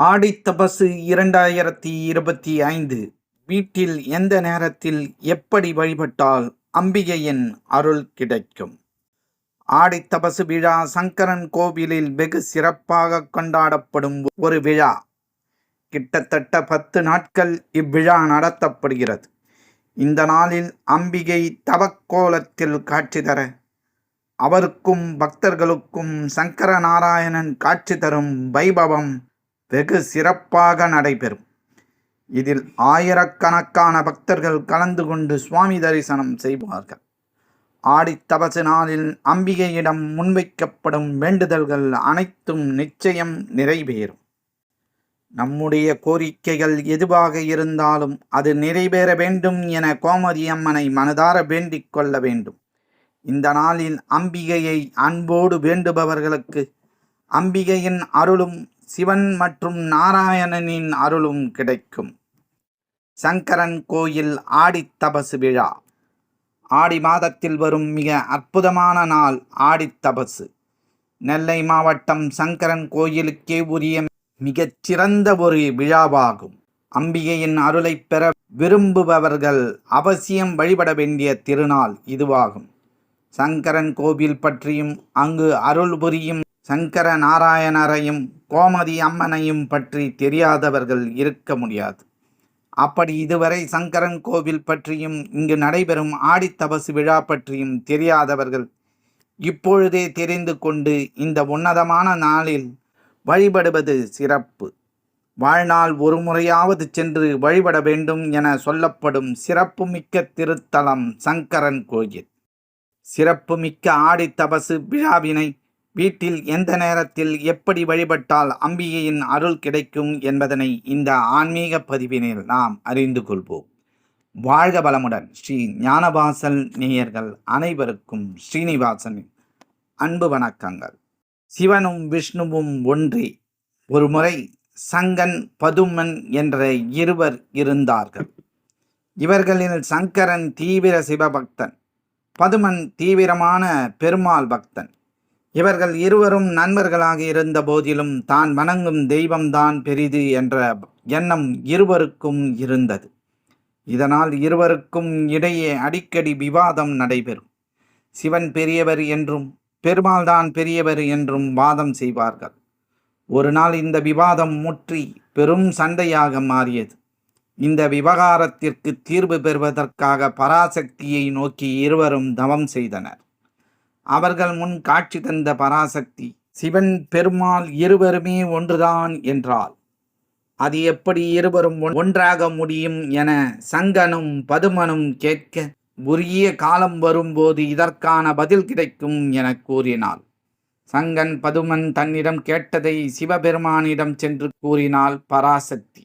ஆடித்தபசு 2025 வீட்டில் எந்த நேரத்தில் எப்படி வழிபட்டால் அம்பிகையின் அருள் கிடைக்கும்? ஆடித்தபசு விழா சங்கரன் கோவிலில் வெகு சிறப்பாக கொண்டாடப்படும் ஒரு விழா. கிட்டத்தட்ட 10 நாட்கள் இவ்விழா நடத்தப்படுகிறது. இந்த நாளில் அம்பிகை தவக்கோலத்தில் காட்சி தர, அவருக்கும் பக்தர்களுக்கும் சங்கர நாராயணன் காட்சி தரும் வைபவம் வெகு சிறப்பாக நடைபெறும். இதில் ஆயிரக்கணக்கான பக்தர்கள் கலந்து கொண்டு சுவாமி தரிசனம் செய்வார்கள். ஆடித்தபசு நாளில் அம்பிகையிடம் முன்வைக்கப்படும் வேண்டுதல்கள் அனைத்தும் நிச்சயம் நிறைவேறும். நம்முடைய கோரிக்கைகள் எதுவாக இருந்தாலும் அது நிறைவேற வேண்டும் என கோமதி அம்மனை மனதார வேண்டிக் கொள்ள வேண்டும். இந்த நாளில் அம்பிகையை அன்போடு வேண்டுபவர்களுக்கு அம்பிகையின் அருளும் சிவன் மற்றும் நாராயணனின் அருளும் கிடைக்கும். சங்கரன் கோயில் ஆடித்தபசு விழா. ஆடி மாதத்தில் வரும் மிக அற்புதமான நாள் ஆடித்தபசு. நெல்லை மாவட்டம் சங்கரன் கோயிலுக்கே உரிய மிகச் சிறந்த ஒரு விழாவாகும். அம்பிகையின் அருளை பெற விரும்புபவர்கள் அவசியம் வழிபட வேண்டிய திருநாள் இதுவாகும். சங்கரன் கோவில் பற்றியும் அங்கு அருள் புரியும் சங்கர நாராயணரையும் கோமதி அம்மனையும் பற்றி தெரியாதவர்கள் இருக்க முடியாது. அப்படி இதுவரை சங்கரன் கோவில் பற்றியும் இங்கு நடைபெறும் ஆடித்தபசு விழா பற்றியும் தெரியாதவர்கள் இப்பொழுதே தெரிந்து கொண்டு இந்த உன்னதமான நாளில் வழிபடுவது சிறப்பு. வாழ்நாள் ஒரு முறையாவது சென்று வழிபட வேண்டும் என சொல்லப்படும் சிறப்புமிக்க திருத்தலம் சங்கரன் கோயில். சிறப்புமிக்க ஆடித்தபசு விழாவினை வீட்டில் எந்த நேரத்தில் எப்படி வழிபட்டால் அம்பிகையின் அருள் கிடைக்கும் என்பதனை இந்த ஆன்மீக பதிவினில் நாம் அறிந்து கொள்வோம். வாழ்க வளமுடன். ஸ்ரீ ஞானவாசல் நேயர்கள் அனைவருக்கும் ஸ்ரீனிவாசனின் அன்பு வணக்கங்கள். சிவனும் விஷ்ணுவும் ஒன்றே. ஒரு முறை சங்கன் பதுமன் என்ற இருவர் இருந்தார்கள். இவர்களில் சங்கரன் தீவிர சிவபக்தன், பதுமன் தீவிரமான பெருமாள் பக்தன். இவர்கள் இருவரும் நண்பர்களாக இருந்த போதிலும் தான் வணங்கும் தெய்வம்தான் பெரிது என்ற எண்ணம் இருவருக்கும் இருந்தது. இதனால் இருவருக்கும் இடையே அடிக்கடி விவாதம் நடைபெறும். சிவன் பெரியவர் என்றும் பெருமாள் தான் பெரியவர் என்றும் வாதம் செய்வார்கள். ஒரு நாள் இந்த விவாதம் முற்றி பெரும் சண்டையாக மாறியது. இந்த விவகாரத்திற்கு தீர்வு பெறுவதற்காக பராசக்தியை நோக்கி இருவரும் தவம் செய்தனர். அவர்கள் முன் காட்சி தந்த பராசக்தி, சிவன் பெருமாள் இருவருமே ஒன்றுதான் என்றால் அது எப்படி இருவரும் ஒன்றாக முடியும் என சங்கனும் பதுமனும் கேட்க, உரிய காலம் வரும்போது இதற்கான பதில் கிடைக்கும் என கூறினாள். சங்கன் பதுமன் தன்னிடம் கேட்டதை சிவபெருமானிடம் சென்று கூறினாள் பராசக்தி.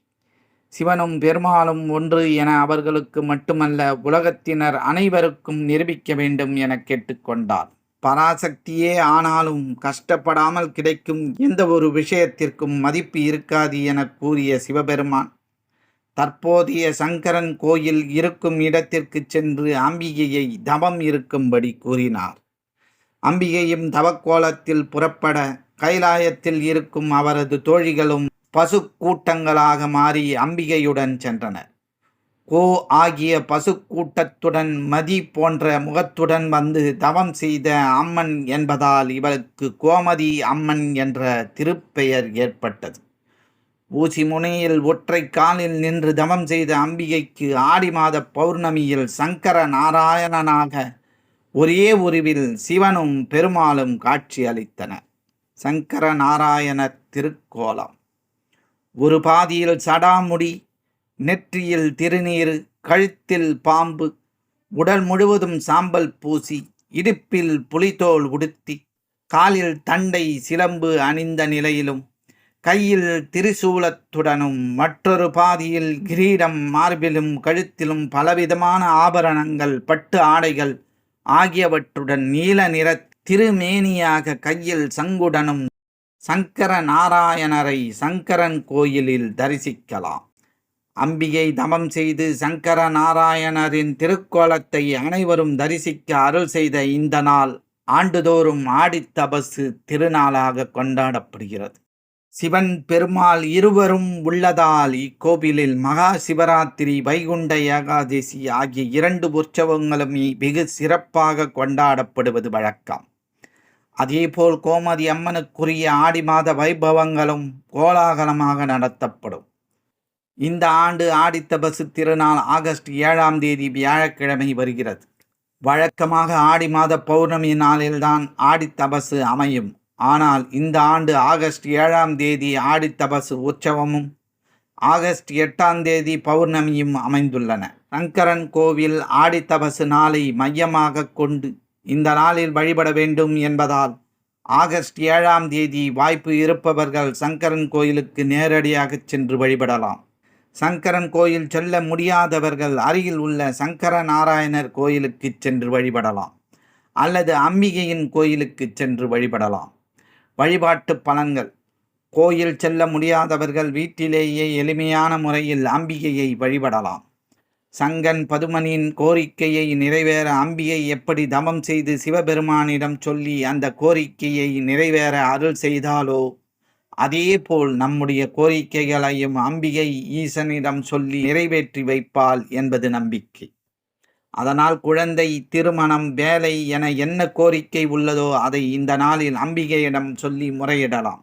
சிவனும் பெருமாளும் ஒன்று என அவர்களுக்கு மட்டுமல்ல உலகத்தினர் அனைவருக்கும் நிரூபிக்க வேண்டும் என கேட்டுக்கொண்டார். பராசக்தியே ஆனாலும் கஷ்டப்படாமல் கிடைக்கும் எந்த ஒரு விஷயத்திற்கும் மதிப்பு இருக்காது என கூறிய சிவபெருமான் தற்போதைய சங்கரன் கோயில் இருக்கும் இடத்திற்கு சென்று அம்பிகையை தவம் இருக்கும்படி கூறினார். அம்பிகையும் தவக்கோலத்தில் புறப்பட கைலாயத்தில் இருக்கும் அவரது தோழிகளும் பசு கூட்டங்களாக மாறி அம்பிகையுடன் சென்றனர். கோ ஆகிய பசுக்கூட்டத்துடன் மதி போன்ற முகத்துடன் வந்து தவம் செய்த அம்மன் என்பதால் இவளுக்கு கோமதி அம்மன் என்ற திருப்பெயர் ஏற்பட்டது. ஊசி முனையில் ஒற்றை காலில் நின்று தவம் செய்த அம்பிகைக்கு ஆடி மாத பௌர்ணமியில் சங்கர நாராயணனாக ஒரே உருவில் சிவனும் பெருமாளும் காட்சி அளித்தனர். சங்கர நாராயணர் திருக்கோலம். ஒரு பாதியில் சடாமுடி, நெற்றியில் திருநீறு, கழுத்தில் பாம்பு, உடல் முழுவதும் சாம்பல் பூசி, இடுப்பில் புலித்தோல் உடுத்தி, காலில் தண்டை சிலம்பு அணிந்த நிலையிலும் கையில் திரிசூலத்துடனும் மற்றொரு பாதியில் கிரீடம், மார்பிலும் கழுத்திலும் பலவிதமான ஆபரணங்கள், பட்டு ஆடைகள் ஆகியவற்றுடன் நீல நிற திருமேனியாக கையில் சங்குடனும் சங்கர நாராயணரை சங்கரன் கோயிலில் தரிசிக்கலாம். அம்பிகை தவம் செய்து சங்கர நாராயணரின் திருக்கோலத்தை அனைவரும் தரிசிக்க அருள் செய்த இந்த நாள் ஆண்டுதோறும் ஆடித்தபசு திருநாளாக கொண்டாடப்படுகிறது. சிவன் பெருமாள் இருவரும் உள்ளதால் இக்கோவிலில் மகா சிவராத்திரி, வைகுண்ட ஏகாதசி ஆகிய 2 உற்சவங்களும் வெகு சிறப்பாக கொண்டாடப்படுவது வழக்கம். அதேபோல் கோமதி அம்மனுக்குரிய ஆடி மாத வைபவங்களும் கோலாகலமாக நடத்தப்படும். இந்த ஆண்டு ஆடித்தபசு திருநாள் ஆகஸ்ட் 7ஆம் தேதி வியாழக்கிழமை வருகிறது. வழக்கமாக ஆடி மாத பௌர்ணமி நாளில்தான் ஆடித்தபசு அமையும். ஆனால் இந்த ஆண்டு ஆகஸ்ட் 7ஆம் தேதி ஆடித்தபசு உற்சவமும் ஆகஸ்ட் 8ஆம் தேதி பௌர்ணமியும் அமைந்துள்ளன. சங்கரன் கோவில் ஆடித்தபசு நாளை மையமாக கொண்டு இந்த நாளில் வழிபட வேண்டும் என்பதால் ஆகஸ்ட் 7ஆம் தேதி வாய்ப்பு இருப்பவர்கள் சங்கரன் கோயிலுக்கு நேரடியாக சென்று வழிபடலாம். சங்கரன் கோயில் செல்ல முடியாதவர்கள் அருகில் உள்ள சங்கர நாராயணர் கோயிலுக்கு சென்று வழிபடலாம் அல்லது அம்பிகையின் கோயிலுக்கு சென்று வழிபடலாம். வழிபாட்டு பலன்கள்: கோயில் செல்ல முடியாதவர்கள் வீட்டிலேயே எளிமையான முறையில் அம்பிகையை வழிபடலாம். சங்கன் பதுமனின் கோரிக்கையை நிறைவேற அம்பிகை எப்படி தவம் செய்து சிவபெருமானிடம் சொல்லி அந்த கோரிக்கையை நிறைவேற அருள் செய்தாலோ அதேபோல் நம்முடைய கோரிக்கைகளையும் அம்பிகை ஈசனிடம் சொல்லி நிறைவேற்றி வைப்பாள் என்பது நம்பிக்கை. அதனால் குழந்தை, திருமணம், வேலை என என்ன கோரிக்கை உள்ளதோ அதை இந்த நாளில் அம்பிகையிடம் சொல்லி முறையிடலாம்.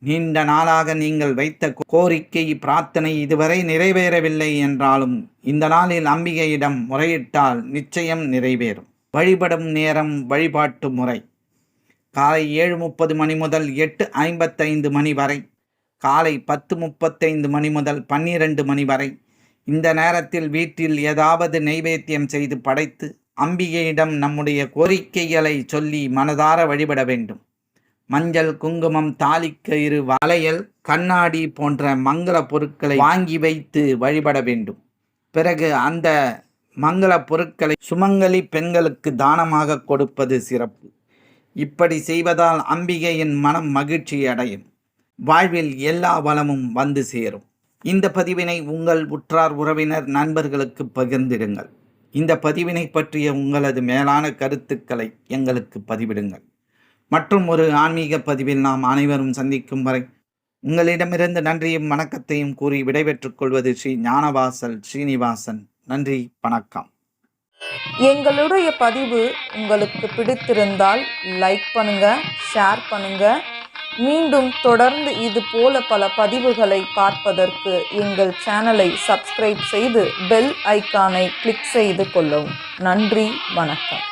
நீண்ட நாளாக நீங்கள் வைத்த கோரிக்கை, பிரார்த்தனை இதுவரை நிறைவேறவில்லை என்றாலும் இந்த நாளில் அம்பிகையிடம் முறையிட்டால் நிச்சயம் நிறைவேறும். வழிபடும் நேரம்: வழிபாட்டு முறை: காலை 7:30 மணி முதல் 8:55 மணி வரை, காலை 10:35 மணி முதல் 12 மணி வரை. இந்த நேரத்தில் வீட்டில் ஏதாவது நைவேத்தியம் செய்து படைத்து அம்பிகையிடம் நம்முடைய கோரிக்கைகளை சொல்லி மனதார வழிபட வேண்டும். மஞ்சள், குங்குமம், தாலிக்கயிறு, வளையல், கண்ணாடி போன்ற மங்கள பொருட்களை வாங்கி வைத்து வழிபட வேண்டும். பிறகு அந்த மங்கள பொருட்களை சுமங்கலி பெண்களுக்கு தானமாக கொடுப்பது சிறப்பு. இப்படி செய்வதால் அம்பிகையின் மனம் மகிழ்ச்சி அடையும். வாழ்வில் எல்லா வளமும் வந்து சேரும். இந்த பதிவினை உங்கள் உற்றார், உறவினர், நண்பர்களுக்கு பகிர்ந்திடுங்கள். இந்த பதிவினை பற்றிய உங்களது மேலான கருத்துக்களை எங்களுக்கு பதிவிடுங்கள். மற்றும் ஒரு ஆன்மீக பதிவில் நாம் அனைவரும் சந்திக்கும் வரை உங்களிடமிருந்து நன்றியும் வணக்கத்தையும் கூறி விடைபெற்றுக் கொள்வது ஸ்ரீ ஞானவாசல் ஸ்ரீனிவாசன். நன்றி, வணக்கம். எங்களுடைய பதிவு உங்களுக்கு பிடித்திருந்தால் லைக் பண்ணுங்க, ஷேர் பண்ணுங்க. மீண்டும் தொடர்ந்து இது போல பல பதிவுகளை பார்ப்பதற்கு எங்கள் சேனலை சப்ஸ்கிரைப் செய்து பெல் ஐக்கானை கிளிக் செய்து கொள்ளவும். நன்றி, வணக்கம்.